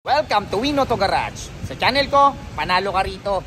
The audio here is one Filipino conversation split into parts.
Welcome to Win Auto Garage. Sa channel ko, panalo ka rito.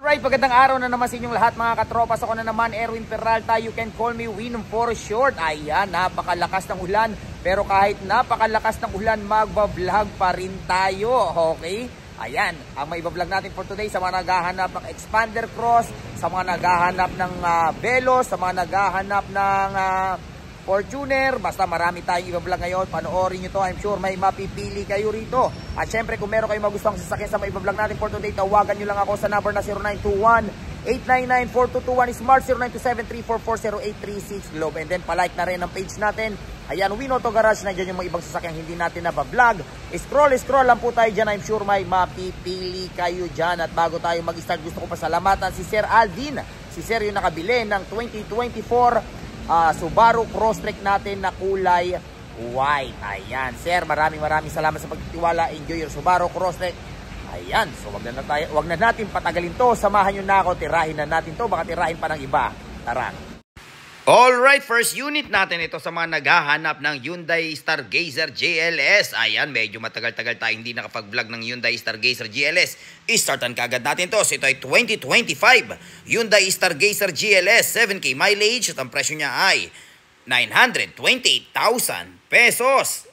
Alright, magandang araw na naman sa inyong lahat mga katropas. Ako na naman, Erwin Peralta. You can call me Win for short. Ayan, napakalakas ng ulan. Pero kahit napakalakas ng ulan, magbablog pa rin tayo. Okay? Ayan, ang may vlog natin for today sa mga naghahanap ng Expander Cross, sa mga naghahanap ng Veloz, sa mga naghahanap ng Fortuner. Basta marami tayong i-vlog ngayon. Panoorin nyo to. I'm sure may mapipili kayo rito. At syempre, kung meron kayong magustuhang sasakyan sa may vlog natin for today, tawagan nyo lang ako sa number na 0921-899-4221 Smart 0927-344-0836 Globe. And then, palike na rin ang page natin. Ayan, Win Auto Garage. Nandiyan yung mga ibang sasakyang hindi natin nabablog. Scroll lang po tayo dyan. I'm sure may mapipili kayo dyan. At bago tayo mag-start, gusto ko pasalamatan si Sir Alvin. Si Sir yung nakabili ng 2024 Subaru Crosstrek natin na kulay white. Ayan, Sir, maraming salamat sa pagtitiwala. Enjoy your Subaru Crosstrek. Ayan, so wag na natin patagalin to. Samahan nyo na ako, tirahin na natin to. Baka tirahin pa ng iba. Tara. Alright, first unit natin ito sa mga naghahanap ng Hyundai Stargazer GLS. Ayan, medyo matagal-tagal tayo hindi nakapag-vlog ng Hyundai Stargazer GLS. I-startan kagad natin to. So ito ay 2025 Hyundai Stargazer GLS, 7K mileage at ang presyo niya ay 928,000 pesos.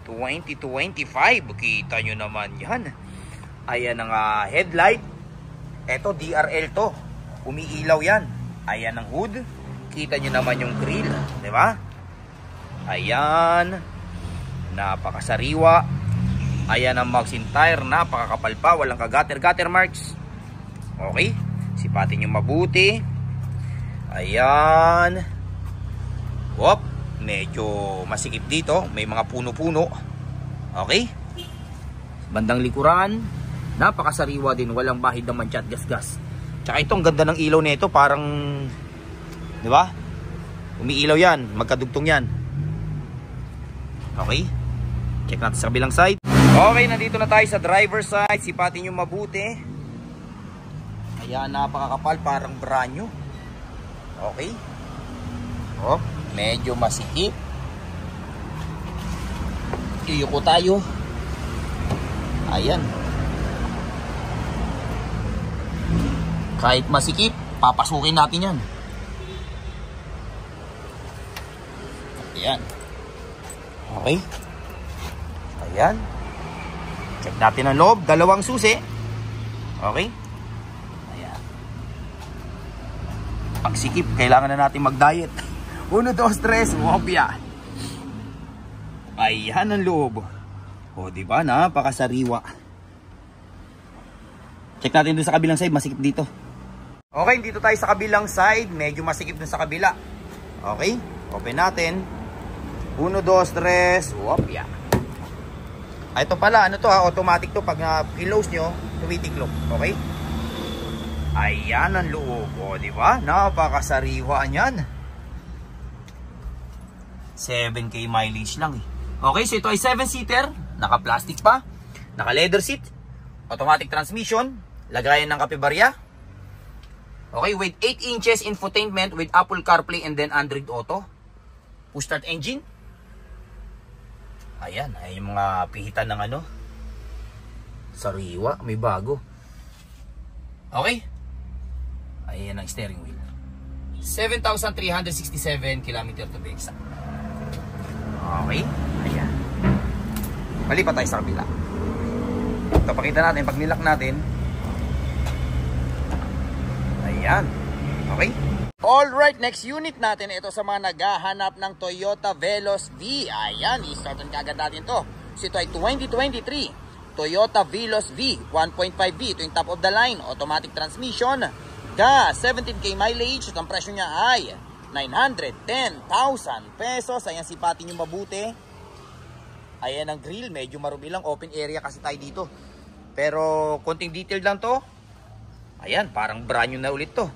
2025, kita nyo naman yan. Ayan ang headlight. Ito, DRL to. Umiilaw yan. Ayan ang hood. Kita nyo naman yung grill, di ba? Ayan. Napakasariwa. Ayan ang Maxxin tire, napakakapal pa, walang ka-gutter marks. Okay? Sipatin nyo mabuti. Ayan. Wop, medyo masikip dito, may mga puno-puno. Okay? Bandang likuran, napakasariwa din, walang bahid ng mancha at gasgas. Tsaka itong ganda ng ilaw nito, parang di ba? Umiilaw yan, magkadugtong yan. Okay? Check natin sa kabilang side. Okay, nandito na tayo sa driver's side. Sipatin nyo mabuti. Ayan, napakakapal, parang brand new. Okay? Oh, medyo masikip. Iyuko tayo. Ayan. Kahit masikip, papasukin natin yan. Ayan. Okay. Ayan. Check natin ang loob. Dalawang susi. Okay. Ayan. Pagsikip, kailangan na natin mag-diet. 1, 2, 3, wopya. Ayan ang loob. O, diba? Napakasariwa. Check natin dun sa kabilang side. Masikip dito. Okay, dito tayo sa kabilang side. Medyo masikip dun sa kabila. Okay. Open natin. 1, 2, 3, wopya. Ito pala, ano to automatic to. Pag i-close nyo, tumitiklop. Okay? Ayan ang loob. O, diba? Napakasariwa niyan. 7K mileage lang eh. Okay, so ito ay 7-seater. Naka-plastic pa. Naka-leather seat. Automatic transmission. Lagayan ng kapebarya. Okay, with 8 inches infotainment with Apple CarPlay and then Android Auto. Push start engine. Ayan, ay yung mga pihitan ng ano. Sariwa, may bago. Okay. Ayan ang steering wheel. 7,367 km to be exact. Okay. Ayan. Malipat tayo sa kabila. Ito, pakita natin. Pag nilock natin. Ayan. Okay. Alright, next unit natin. Ito sa mga naghahanap ng Toyota Veloz V. Ayan, i-startan kagad natin to. So ito ay 2023 Toyota Veloz V 1.5V. Ito yung top of the line. Automatic transmission. Gas, 17K mileage. At ang presyo niya ay 910,000 pesos. Ayan, sipatin nyo mabuti. Ayan ang grill. Medyo marumi lang. Open area kasi tayo dito. Pero konting detail lang to. Ayan, parang brand new na ulit to.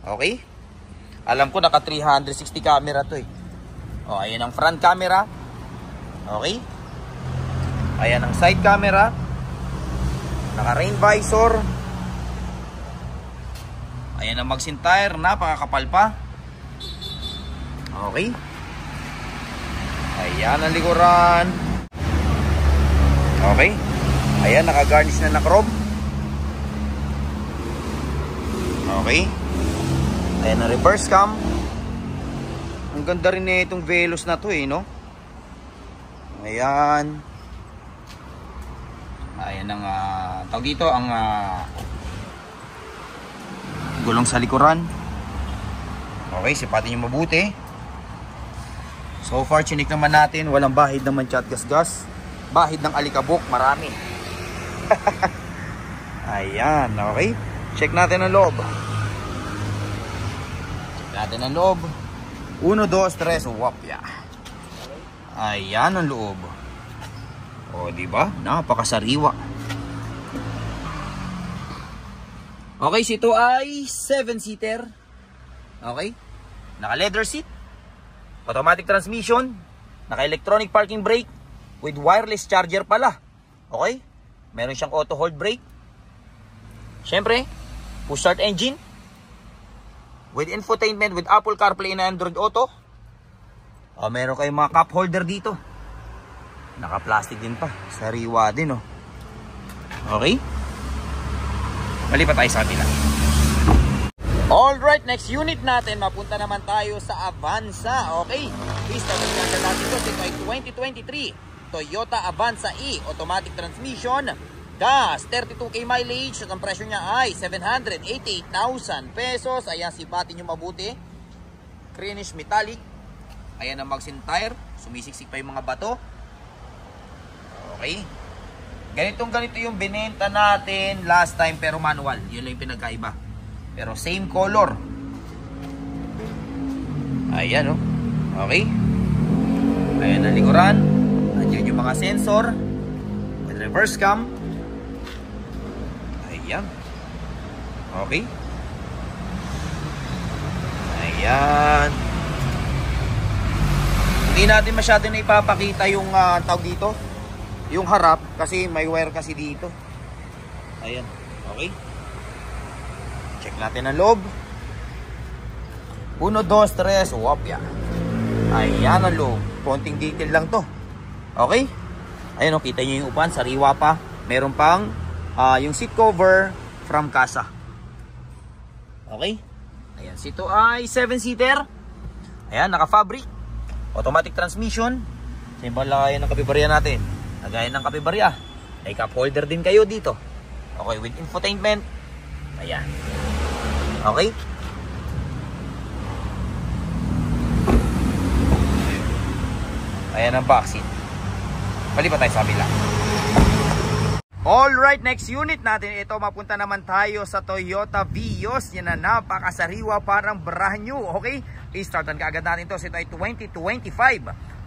Okay? Alam ko naka 360 camera to eh. O, ayan ang front camera. Okay? Ayan ang side camera. Naka rain visor. Ayan ang magsin tire, napakakapal pa. Okay. Ayan ang likuran. Okay. Ayan, naka-garnish na chrome. Okay. Ayan ang reverse cam. Ang ganda rin na itong Veloz na to no? Ayan. Ayan ang tawag dito, ang gulong sa likuran. Okay, sipatin nyo mabuti. So far, chinik naman natin. Walang bahid naman chat gas-gas. Bahid ng alikabok, marami. Ayan, okay. Check natin ang loob. Check natin ang loob. 1, 2, 3, wapya. Ayan ang loob. O, diba? Napakasariwa. Okay, ito ay 7-seater. Okay. Naka-leather seat. Automatic transmission. Naka-electronic parking brake. With wireless charger pala. Okay. Meron siyang auto hold brake. Siyempre, push start engine. With infotainment, with Apple CarPlay and Android Auto. O, meron kayong mga cup holder dito. Naka-plastic din pa. Sariwa din, oh. Okay. Malipat tayo sa kabila. Alright, next unit natin. Mapunta naman tayo sa Avanza. Okay. Please, tawagin natin ito. Ito ay 2023 Toyota Avanza E. Automatic transmission. Gas. 32k mileage. At ang presyo niya ay 788,000 pesos. Ayan, sipatin nyo mabuti. Greenish metallic. Ayan ang magsin tire. Sumisiksik pa yung mga bato. Okay. Ganito yung binenta natin last time pero manual. Yun lang yung pinagkaiba. Pero same color. Ayan, oh. Okay. Ayan ang likuran. Andiyan yung mga sensor. With reverse cam. Ayan. Okay. Ayan. Hindi natin masyado na ipapakita yung tawag dito. Yung harap kasi may wire kasi dito. Ayan. Okay. Check natin ang loob. 1, 2, 3, wapya. Ayan ang loob. Konting detail lang to. Okay. Ayan o, kita nyo yung upuan. Sariwa pa. Meron pang yung seat cover from Casa. Okay. Ayan. Ito ay 7-seater. Ayan, naka-fabric. Automatic transmission. Sa ibang lakayan ng kapibarya natin. Lagayan ng kapibarya. May cup holder din kayo dito. Okay, with infotainment. Ayan. Okay. Ayan ang back seat. Palipat tayo sa kabila. Alright, next unit natin. Ito, mapunta naman tayo sa Toyota Vios. Yan na napakasariwa, parang brand new. Okay, i-startan kaagad natin to. So, ito ay 2025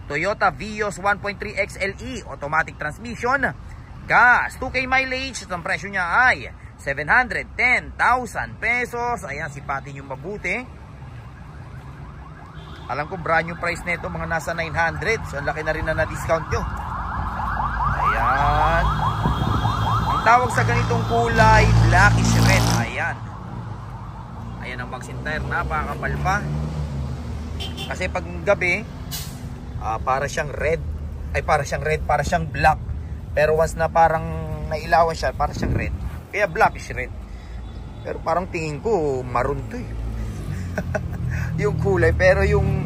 Toyota Vios 1.3 XLE. Automatic transmission. Gas, 2k mileage. At ang presyo niya ay 710,000 pesos. Ayan, sipatin yung mabuti. Alam ko brand new price nito, mga nasa 900. So, ang laki na rin na discount nyo. Ayan. Ang tawag sa ganitong kulay, blackish red. Ayan. Ayan ang magsin tire. Napakapal pa. Kasi pag gabi, para siyang red. Ay, para siyang black. Pero once na parang nailawan siya, para siyang red. Kaya blackish red. Pero parang tingin ko maroon to eh. Yung kulay, pero yung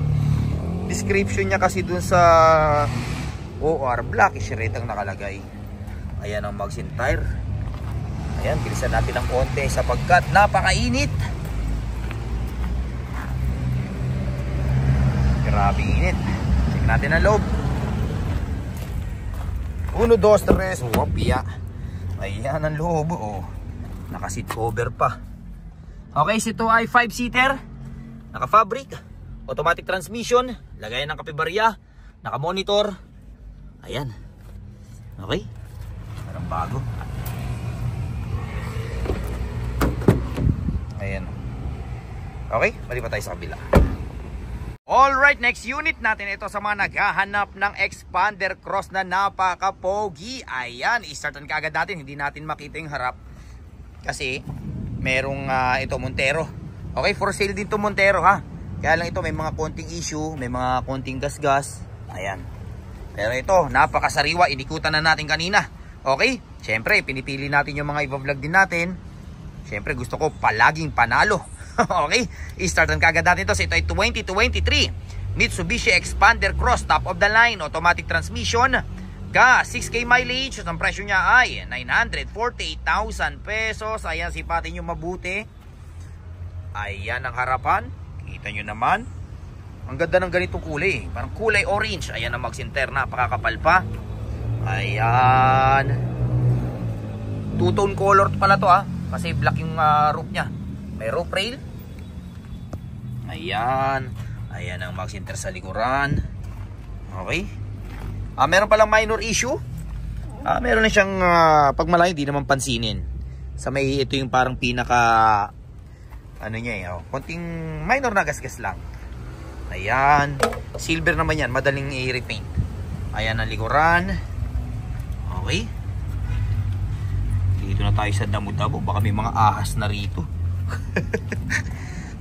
description niya kasi dun sa OR, blackish red ang nakalagay. Ayan ang magsin tire. Ayan, bilisan natin ng konti sapagkat napakainit. Grabe init. Check natin ang loob. 1, 2, 3, wapya. Ayan ang loob, oh. Naka-seat cover pa. Okay, ito ay 5-seater. Naka-fabric. Automatic transmission. Lagayan ng kapibarya. Naka-monitor. Ayan. Okay. Parang bago. Ayan. Okay, malipat tayo sa kabila. Alright, next unit natin ito sa mga naghahanap ng expander cross na napaka-pogi. Ayan, i-startan ka agad natin. Hindi natin makita yung harap. Kasi merong ito Montero. Okay, for sale din to Montero ha. Kaya lang ito may mga konting issue, may mga konting gas-gas. Ayan. Pero ito, napakasariwa, inikutan na natin kanina. Okay? Siyempre, pinipili natin yung mga iba-vlog din natin. Siyempre, gusto ko palaging panalo. Okay? I-startan kagad natin ito. So, ito ay 2023 Mitsubishi Expander Cross, top of the line, automatic transmission. Gas, 6K mileage. At ang presyo niya ay 948,000 pesos. Ayan, sipatin nyo mabuti. Ayan ang harapan. Kita nyo naman. Ang ganda ng ganitong kulay. Parang kulay orange. Ayan ang magsinter. Napakakapal pa. Ayan. Two-tone color pala to ha. Kasi black yung roof niya. May roof rail. Ayan. Ayan ang magsinter sa likuran. Okay. Meron palang minor issue. Meron na siyang pag malaki di naman pansinin. Sa may ito yung parang pinaka ano niya eh. Konting minor na gasgas lang. Ayan. Silver naman yan. Madaling i-repaint. Ayan ang likuran. Okay. Dito na tayo sa damo-damo. Baka may mga ahas na rito.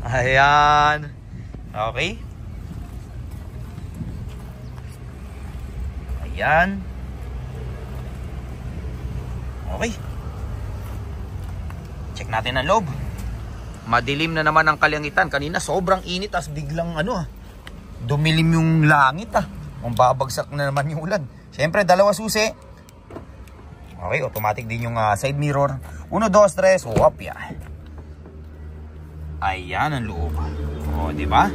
Ayan. Okay. Ayan. Okay. Check natin ang loob. Madilim na naman ang kalangitan. Kanina sobrang init. As biglang dumilim yung langit Ang babagsak na naman yung ulan. Siyempre, dalawa susi. Okay, automatic din yung side mirror. 1, 2, 3, wapya. Ayan ang loob. O, diba?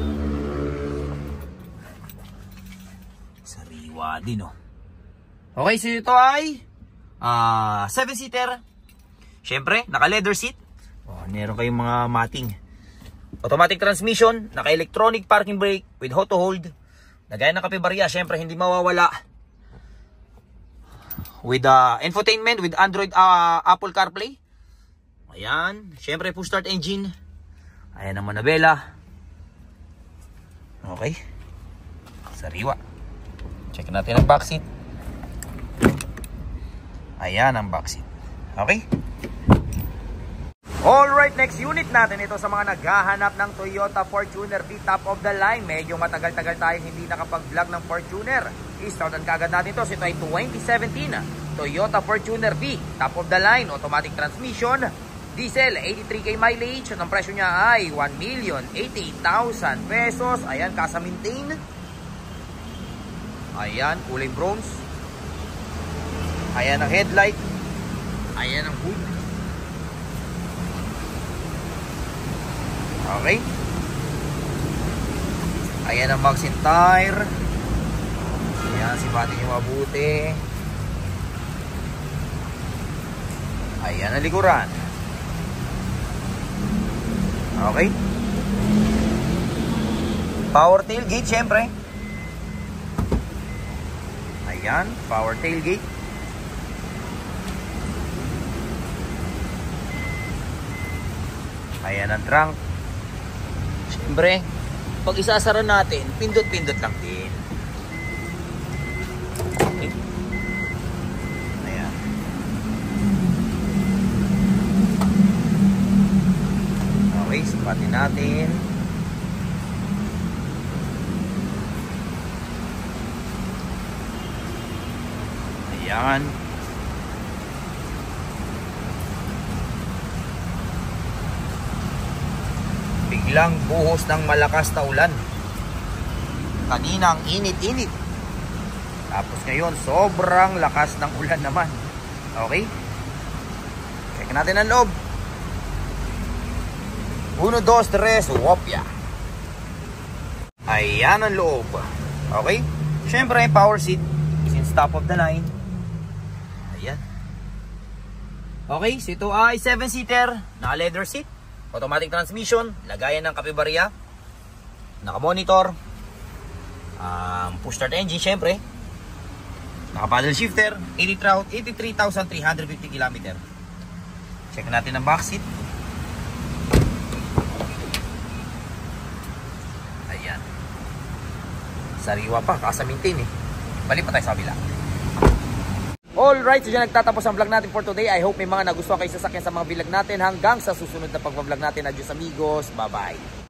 Sariwa din, Okay, so ito ay 7-seater. Siyempre, naka-leather seat. Meron kayong mga mating. Automatic transmission, naka-electronic parking brake with auto hold. Nagaya ng kapibarya, syempre hindi mawawala. With infotainment, with Android, Apple CarPlay. Ayan, syempre push start engine. Ayan ang manabela. Okay. Sariwa. Check natin ang back seat. Ayan ang back seat. Okay. Alright, next unit natin ito sa mga naghahanap ng Toyota Fortuner V top of the line. Medyo matagal-tagal tayong hindi nakapag-vlog ng Fortuner. I-startan kagad natin ito. So ito ay 2017 Toyota Fortuner V top of the line, automatic transmission, diesel, 83K mileage. At ang presyo niya ay 1,088,000 pesos. Ayan, kasa maintain. Ayan, kulay bronze. Ayan ang headlight. Ayan ang hood. Okay. Ayan ang magsin tire. Ayan, sipatin nyo mabuti. Ayan ang likuran. Okay. Power tailgate, syempre. Ayan, power tailgate. Ayan ang trunk. Siyempre, pag isasara natin, pindot-pindot lang din. Okay. Ayan. Okay, sipatin natin. Ayan. Biglang buhos ng malakas na ulan. Kanina ang init-init. Tapos ngayon, sobrang lakas ng ulan naman. Okay? Check natin ang loob. 1, 2, 3, wopya. Ayan ang loob. Okay? Siyempre, power seat. Since top of the line. Ayan. Okay, so ito ay 7-seater. Naka-leather seat. Automatic transmission, lagayan ng kapibarya, naka-monitor, push start engine syempre, naka-paddle shifter, 83,350 km. Check natin ang back seat. Ayan. Sariwa pa, kasa maintain Balik pa tayo sa kabila. Alright, so dyan nagtatapos ang vlog natin for today. I hope may mga nagustuhan kayo sasakyan sa mga vlog natin. Hanggang sa susunod na pag-vlog natin. Adios amigos, bye-bye.